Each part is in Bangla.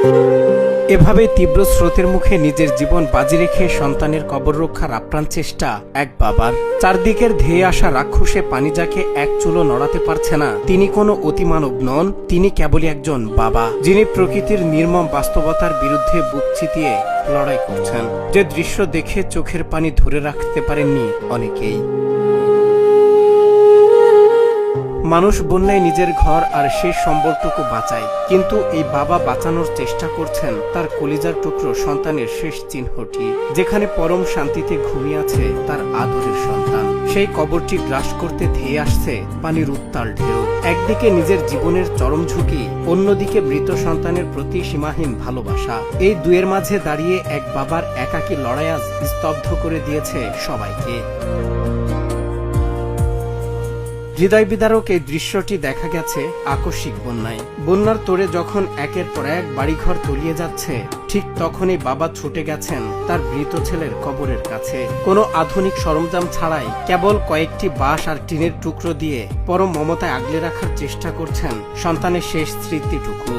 এভাবে তীব্র স্রোতের মুখে নিজের জীবন বাজি রেখে সন্তানের কবর রক্ষার আপ্রাণ চেষ্টা এক বাবার। চারদিকের ধেয়ে আসা রাক্ষসে পানি যাকে এক চুলো নড়াতে পারছে না, তিনি কোনো অতিমানব নন, তিনি কেবলই একজন বাবা, যিনি প্রকৃতির নির্মম বাস্তবতার বিরুদ্ধে বুক চিতিয়ে লড়াই করছেন। যে দৃশ্য দেখে চোখের পানি ধরে রাখতে পারেননি অনেকেই। মানুষ বন্যায় নিজের ঘর আর শেষ সম্বলটুকু বাঁচায়, কিন্তু এই বাবা বাঁচানোর চেষ্টা করছেন তার কলিজার টুকরো সন্তানের শেষ চিহ্নটি, যেখানে পরম শান্তিতে ঘুমিয়ে আছে তার আদরের সন্তান। সেই কবরটি গ্রাস করতে ধেয়ে আসছে পানির উত্তাল ঢেউ। একদিকে নিজের জীবনের চরম ঝুঁকি, অন্যদিকে মৃত সন্তানের প্রতি সীমাহীন ভালোবাসা। এই দুয়ের মাঝে দাঁড়িয়ে এক বাবার একাকী লড়াই আজ স্তব্ধ করে দিয়েছে সবাইকে। হৃদয় বিদারক এই দৃশ্যটি দেখা গেছে আকস্মিক বন্যায়। বন্যার তোড়ে যখন একের পর এক বাড়িঘর তলিয়ে যাচ্ছে, ঠিক তখনই বাবা ছুটে গেছেন তার মৃত ছেলের কবরের কাছে। কোনো আধুনিক সরঞ্জাম ছাড়াই কেবল কয়েকটি বাঁশ আর টিনের টুকরো দিয়ে পরম মমতায় আগলে রাখার চেষ্টা করছেন সন্তানের শেষ স্মৃতিটুকু।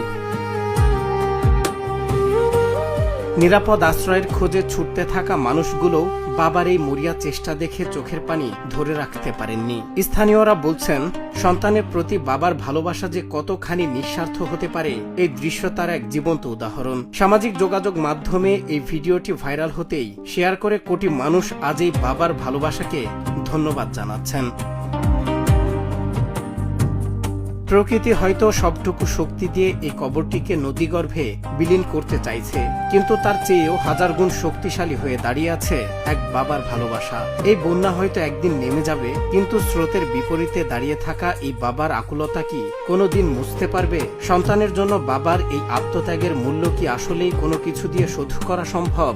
নিরাপদ আশ্রয়ের খোঁজে ছুটতে থাকা মানুষগুলো বাবার এই মরিয়া চেষ্টা দেখে চোখের পানি ধরে রাখতে পারেননি। স্থানীয়রা বলছেন, সন্তানের প্রতি বাবার ভালোবাসা যে কতখানি নিঃস্বার্থ হতে পারে, এই দৃশ্য তার এক জীবন্ত উদাহরণ। সামাজিক যোগাযোগ মাধ্যমে এই ভিডিওটি ভাইরাল হতেই শেয়ার করে কোটি মানুষ আজ এই বাবার ভালোবাসাকে ধন্যবাদ জানাচ্ছেন। প্রকৃতি হয়তো সবটুকু শক্তি দিয়ে এই কবরটিকে নদীগর্ভে বিলীন করতে চাইছে, কিন্তু তার চেয়েও হাজার গুণ শক্তিশালী হয়ে দাঁড়িয়ে আছে এক বাবার ভালোবাসা। এই বন্যা হয়তো একদিন নেমে যাবে, কিন্তু স্রোতের বিপরীতে দাঁড়িয়ে থাকা এই বাবার আকুলতা কি কোনোদিন মুছতে পারবে? সন্তানের জন্য বাবার এই আত্মত্যাগের মূল্য কি আসলেই কোনো কিছু দিয়ে শোধ করা সম্ভব?